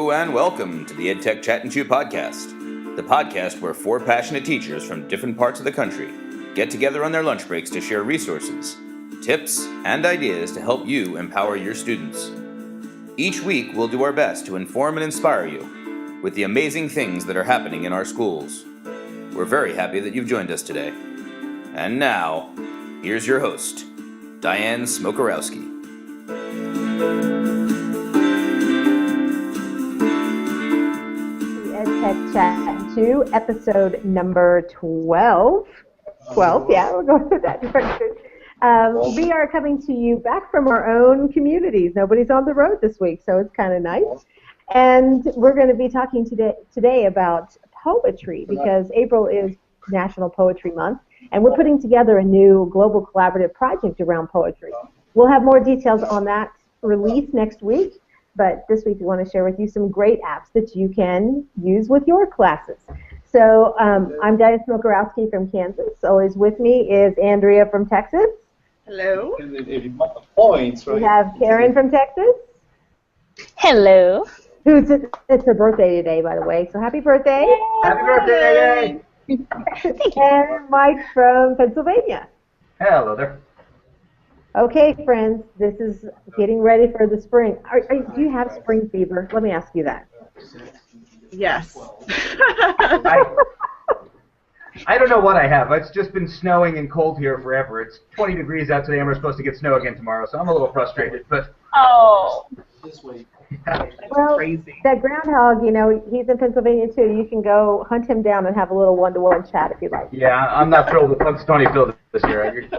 Hello and welcome to the EdTech Chat and Chew podcast, the podcast where four passionate teachers from different parts of the country get together on their lunch breaks to share resources, tips, and ideas to help you empower your students. Each week, we'll do our best to inform and inspire you with the amazing things that are happening in our schools. We're very happy that you've joined us today. And now, here's your host, Diane Smokorowski. EdTech Chat 2, episode number 12. 12, yeah, we're going with that direction. We are coming to you back from our own communities. Nobody's on the road this week, so it's kind of nice. And we're going to be talking today about poetry, because April is National Poetry Month, and we're putting together a new global collaborative project around poetry. We'll have more details on that release next week, but this week we want to share with you some great apps that you can use with your classes. So I'm Diane Smokorowski from Kansas. Always with me is Andrea from Texas. Hello. If you want the points, right? We have Karen from Texas. Hello. It's her birthday today, by the way, so happy birthday. Happy birthday! And Mike from Pennsylvania. Hello there. Okay, friends, this is getting ready for the spring. Do you have spring fever? Let me ask you that. Yes. I don't know what I have. It's just been snowing and cold here forever. It's 20 degrees out today, and we're supposed to get snow again tomorrow, so I'm a little frustrated. But This week. Well, crazy. that groundhog, he's in Pennsylvania too. You can go hunt him down and have a little one-to-one chat if you like. Yeah, I'm not thrilled with Punxsutawney this year.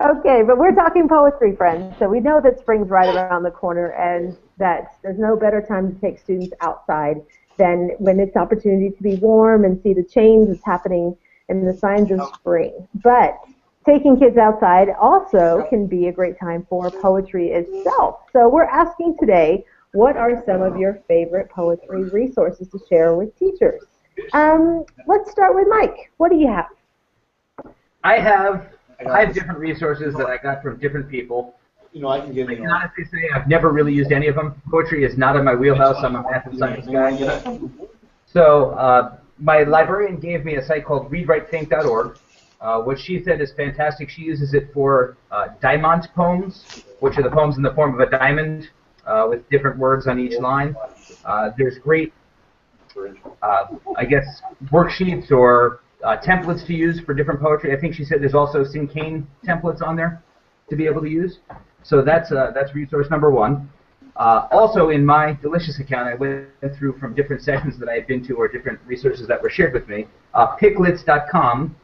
Okay, but we're talking poetry, friends. So we know that spring's right around the corner, and that there's no better time to take students outside than when it's opportunity to be warm and see the change that's happening and the signs of spring. But taking kids outside also can be a great time for poetry itself. So we're asking today, what are some of your favorite poetry resources to share with teachers? Let's start with Mike. What do you have? I have different resources that I got from different people. I can give I can honestly say I've never really used any of them. Poetry is not in my wheelhouse. I'm a math and science guy. So my librarian gave me a site called readwritethink.org. What she said is fantastic. She uses it for diamond poems, which are the poems in the form of a diamond with different words on each line. There's great, worksheets or templates to use for different poetry. I think she said there's also Syncane templates on there to be able to use. So that's resource number one. Also, in my Delicious account, I went through from different sessions that I had been to or different resources that were shared with me. Picklets.com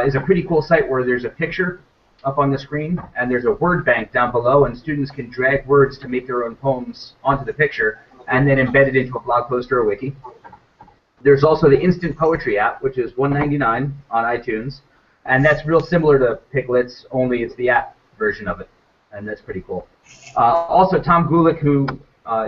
is a pretty cool site where there's a picture up on the screen and there's a word bank down below, and students can drag words to make their own poems onto the picture and then embed it into a blog post or a wiki. There's also the Instant Poetry app, which is $1.99 on iTunes, and that's real similar to Picklets, only it's the app version of it, and that's pretty cool. Also, Tom Gulick, who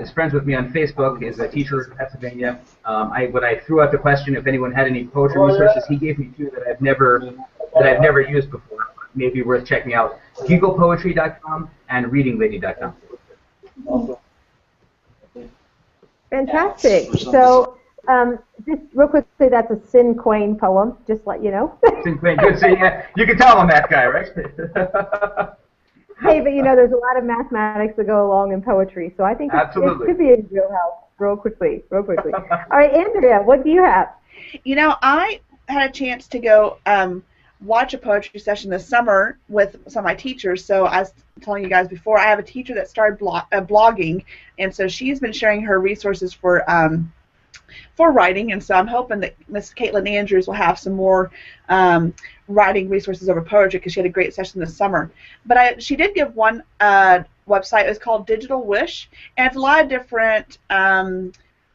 is friends with me on Facebook, is a teacher in Pennsylvania. When I threw out the question if anyone had any poetry resources, he gave me two that I've never used before. Maybe worth checking out: gigglepoetry.com and readinglady.com. Fantastic. So, just real quickly, that's a Syncane poem, just to let you know. Syncane, good. So you can tell I'm a math guy, right? Hey, but there's a lot of mathematics that go along in poetry, so I think it could be a real help. Real quickly. All right, Andrea, what do you have? I had a chance to go watch a poetry session this summer with some of my teachers. So I was telling you guys before, I have a teacher that started blogging, and so she's been sharing her resources for writing, and so I'm hoping that Miss Caitlin Andrews will have some more writing resources over poetry, because she had a great session this summer. But she did give one website. It was called Digital Wish, and it's a lot of different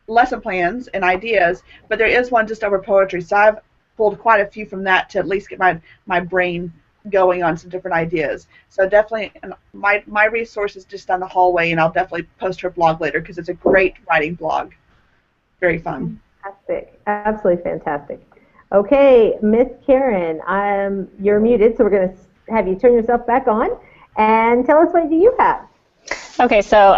lesson plans and ideas, but there is one just over poetry, so I've pulled quite a few from that to at least get my brain going on some different ideas. So definitely, my resource is just down the hallway, and I'll definitely post her blog later, because it's a great writing blog. Very fun. Fantastic. Absolutely fantastic. Okay, Miss Karen, you're muted, so we're going to have you turn yourself back on and tell us what do you have. Okay, so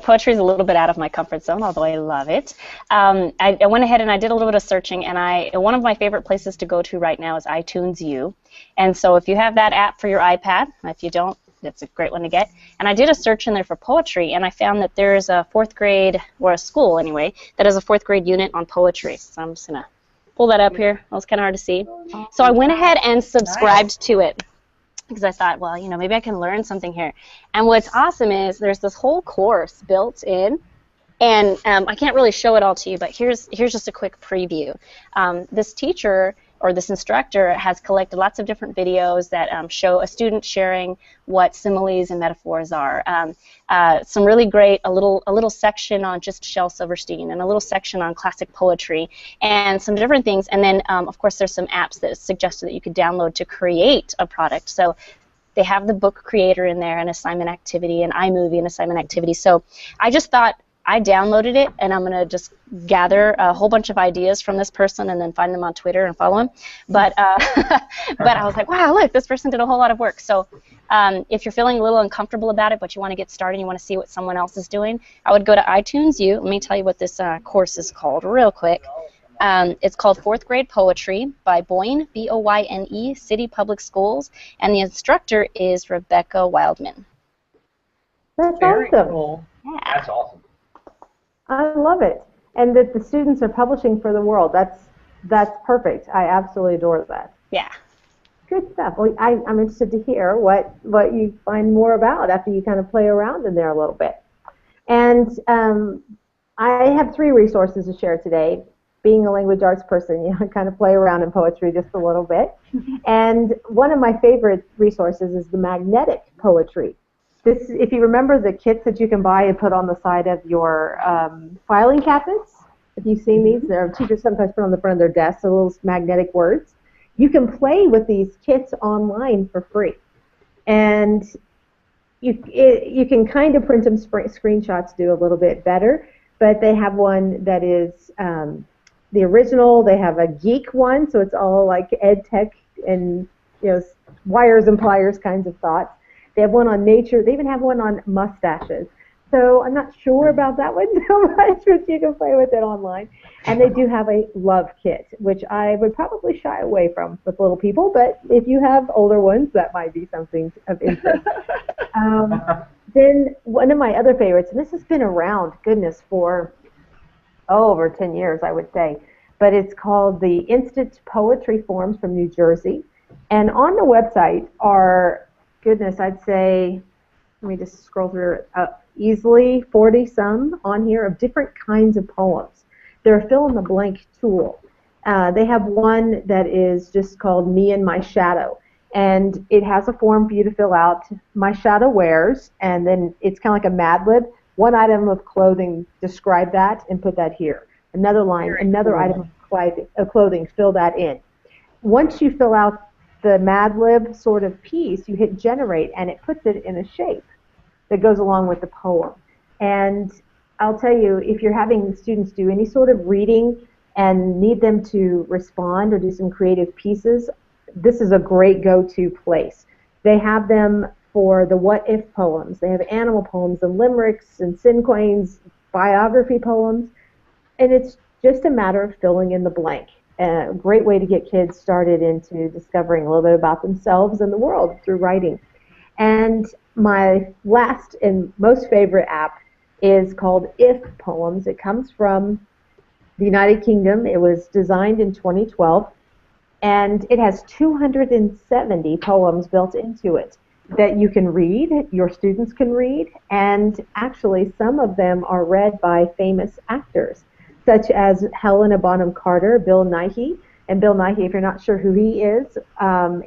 poetry is a little bit out of my comfort zone, although I love it. I went ahead and I did a little bit of searching, and one of my favorite places to go to right now is iTunes U. And so if you have that app for your iPad, if you don't, that's a great one to get. And I did a search in there for poetry, and I found that there's a fourth grade, or a school anyway, that has a fourth grade unit on poetry. So I'm just going to pull that up here. That was kind of hard to see. So I went ahead and subscribed to it, because I thought, well, maybe I can learn something here. And what's awesome is there's this whole course built in, and I can't really show it all to you, but here's just a quick preview. This teacher or this instructor has collected lots of different videos that show a student sharing what similes and metaphors are. Some really great, a little section on just Shel Silverstein, and a little section on classic poetry, and some different things. And then, of course, there's some apps that suggested that you could download to create a product. So they have the book creator in there, an assignment activity, an iMovie, an assignment activity. So I just thought, I downloaded it, and I'm going to just gather a whole bunch of ideas from this person and then find them on Twitter and follow them. But but I was like, wow, look, this person did a whole lot of work. So if you're feeling a little uncomfortable about it, but you want to get started, you want to see what someone else is doing, I would go to iTunes U. Let me tell you what this course is called real quick. It's called Fourth Grade Poetry by Boyne, B-O-Y-N-E, City Public Schools, and the instructor is Rebecca Wildman. That's Very awesome. cool. Yeah. That's awesome. I love it. And that the students are publishing for the world. That's perfect. I absolutely adore that. Yeah. Good stuff. Well, I'm interested to hear what you find more about after you kind of play around in there a little bit. And I have 3 resources to share today. Being a language arts person, I kind of play around in poetry just a little bit. And one of my favorite resources is the magnetic poetry. This, if you remember the kits that you can buy and put on the side of your filing cabinets, if you've seen these, teachers sometimes put on the front of their desks, the little magnetic words. You can play with these kits online for free. And you can kind of print them screenshots, do a little bit better, but they have one that is the original. They have a geek one, so it's all like EdTech and wires and pliers kinds of thoughts. They have one on nature. They even have one on mustaches. So I'm not sure about that one so much, but you can play with it online. And they do have a love kit, which I would probably shy away from with little people, but if you have older ones, that might be something of interest. Then one of my other favorites, and this has been around, goodness, for over 10 years, I would say, but it's called the Instant Poetry Forms from New Jersey. And on the website are, goodness, I'd say, let me just scroll through easily 40-some on here of different kinds of poems. They're a fill-in-the-blank tool. They have one that is just called Me and My Shadow, and it has a form for you to fill out. My shadow wears, and then it's kind of like a Mad Lib. One item of clothing, describe that and put that here. Another line, another item of clothing, fill that in. Once you fill out the Mad Lib sort of piece, you hit generate, and it puts it in a shape that goes along with the poem. And I'll tell you, if you're having students do any sort of reading and need them to respond or do some creative pieces, this is a great go-to place. They have them for the what-if poems. They have animal poems and limericks and cinquains, biography poems, and it's just a matter of filling in the blank. A great way to get kids started into discovering a little bit about themselves and the world through writing. And my last and most favorite app is called If Poems. It comes from the United Kingdom. It was designed in 2012, and it has 270 poems built into it that you can read, your students can read, and actually some of them are read by famous actors, such as Helena Bonham Carter, Bill Nighy. And Bill Nighy, if you're not sure who he is,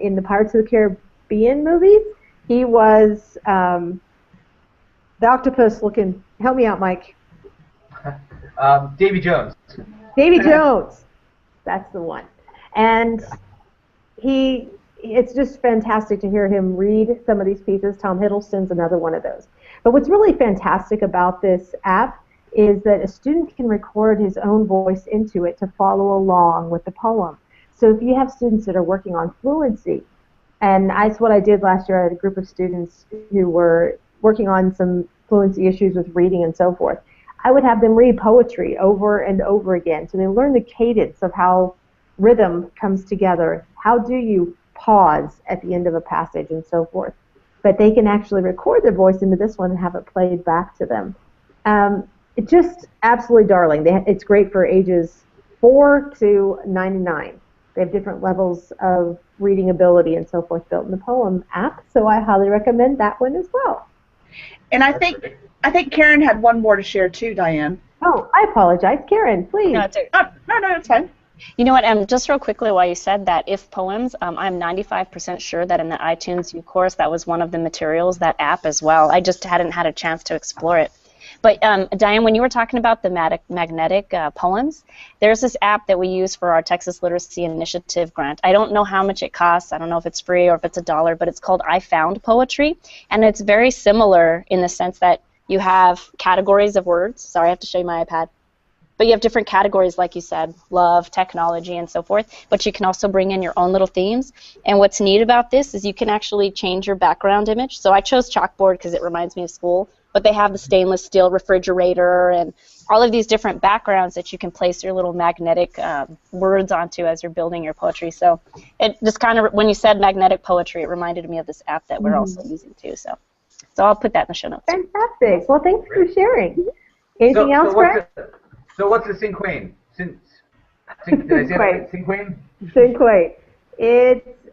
in the Pirates of the Caribbean movies, he was the octopus looking, help me out, Mike. Davy Jones. Davy Jones, that's the one. And it's just fantastic to hear him read some of these pieces. Tom Hiddleston's another one of those. But what's really fantastic about this app is that a student can record his own voice into it to follow along with the poem. So if you have students that are working on fluency, and that's what I did last year. I had a group of students who were working on some fluency issues with reading and so forth, I would have them read poetry over and over again. So they learn the cadence of how rhythm comes together. How do you pause at the end of a passage and so forth? But they can actually record their voice into this one and have it played back to them. It's just absolutely darling. It's great for ages 4 to 99. They have different levels of reading ability and so forth built in the Poem app, so I highly recommend that one as well. And I think Karen had one more to share too, Diane. Oh, I apologize. Karen, please. No, it's No, it's fine. You know what, just real quickly while you said that, If Poems, I'm 95% sure that in the iTunes U course, that was one of the materials, that app as well. I just hadn't had a chance to explore it. But Diane, when you were talking about the magnetic poems, there's this app that we use for our Texas Literacy Initiative grant. I don't know how much it costs. I don't know if it's free or if it's $1, but it's called I Found Poetry. And it's very similar in the sense that you have categories of words. Sorry, I have to show you my iPad. But you have different categories, like you said, love, technology, and so forth. But you can also bring in your own little themes. And what's neat about this is you can actually change your background image. So I chose chalkboard because it reminds me of school. But they have the stainless steel refrigerator and all of these different backgrounds that you can place your little magnetic words onto as you're building your poetry. So it just kind of, when you said magnetic poetry, it reminded me of this app that we're also using too. So I'll put that in the show notes. Fantastic. Well, thanks for sharing. Anything else, Greg? So what's the cinquain? Did I say that right? Cinquain? Cinquain.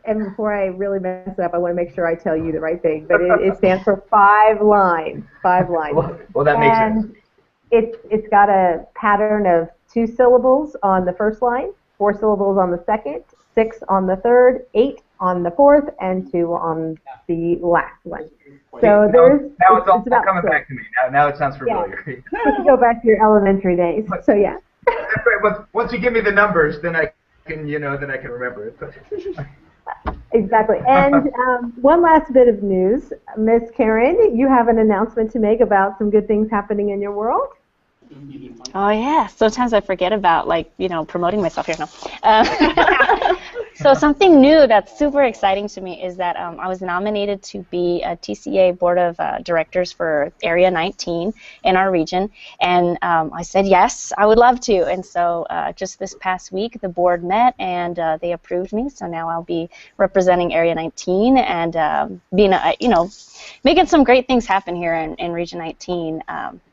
And before I really mess it up, I want to make sure I tell you the right thing. But it stands for 5 lines. 5 lines. Well, that makes sense. It's got a pattern of 2 syllables on the first line, 4 syllables on the second, 6 on the third, 8 on the fourth, and 2 on the last one. So now it's all coming back to me. Now it sounds familiar. Yeah. Let's go back to your elementary days. So yeah. That's right. Once you give me the numbers, then I can remember it. Exactly. And one last bit of news, Miss Karen, you have an announcement to make about some good things happening in your world. Oh yeah. Sometimes I forget about promoting myself here now. So something new that's super exciting to me is that I was nominated to be a TCA Board of Directors for Area 19 in our region, and I said yes, I would love to. And so just this past week, the board met and they approved me. So now I'll be representing Area 19 and being, making some great things happen here in Region 19.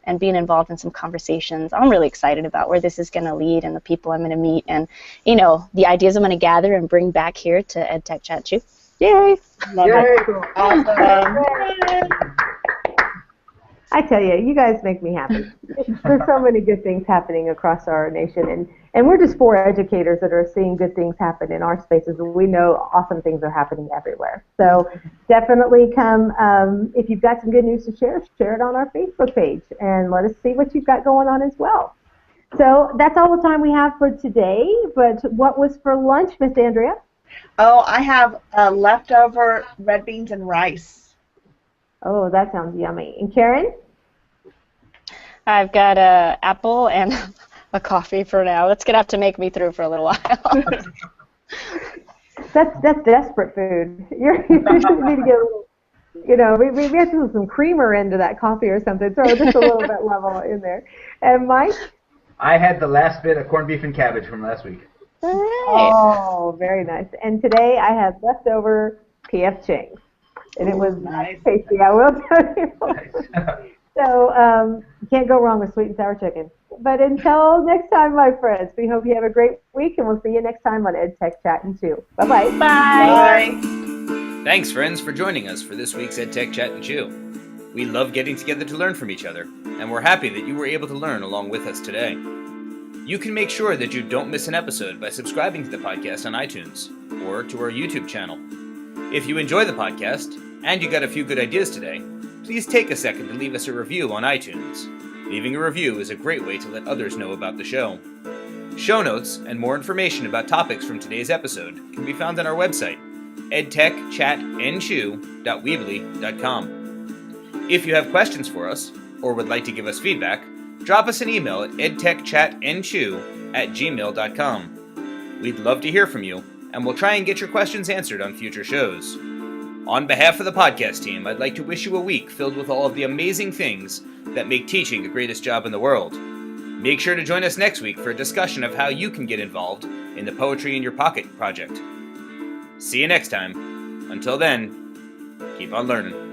And being involved in some conversations. I'm really excited about where this is going to lead and the people I'm going to meet and, the ideas I'm going to gather and bring back here to EdTech Chat Too. Yay! Love it. Awesome. I tell you, you guys make me happy. There's so many good things happening across our nation, and we're just 4 educators that are seeing good things happen in our spaces. We know awesome things are happening everywhere. So definitely come, if you've got some good news to share it on our Facebook page, and let us see what you've got going on as well. So that's all the time we have for today, but what was for lunch, Miss Andrea? Oh, I have leftover red beans and rice. Oh, that sounds yummy. And Karen? I've got an apple and a coffee for now. That's going to have to make me through for a little while. That's desperate food. You need to get a little, we have to put some creamer into that coffee or something. Throw just a little bit level in there. And Mike? I had the last bit of corned beef and cabbage from last week. All right. Oh, very nice. And today I had leftover P.F. Chang's. And it was nice. Tasty, I will tell you. Nice. So you can't go wrong with sweet and sour chicken. But until next time, my friends, we hope you have a great week, and we'll see you next time on EdTech Chatting Too. Bye-bye. Bye. Bye. Thanks, friends, for joining us for this week's EdTech Chat and Chew. We love getting together to learn from each other, and we're happy that you were able to learn along with us today. You can make sure that you don't miss an episode by subscribing to the podcast on iTunes or to our YouTube channel. If you enjoy the podcast and you got a few good ideas today, please take a second to leave us a review on iTunes. Leaving a review is a great way to let others know about the show. Show notes and more information about topics from today's episode can be found on our website, edtechchatandchew.weebly.com. If you have questions for us or would like to give us feedback, drop us an email at edtechchatandchew@gmail.com. We'd love to hear from you, and we'll try and get your questions answered on future shows. On behalf of the podcast team, I'd like to wish you a week filled with all of the amazing things that make teaching the greatest job in the world. Make sure to join us next week for a discussion of how you can get involved in the Poetry in Your Pocket project. See you next time. Until then, keep on learning.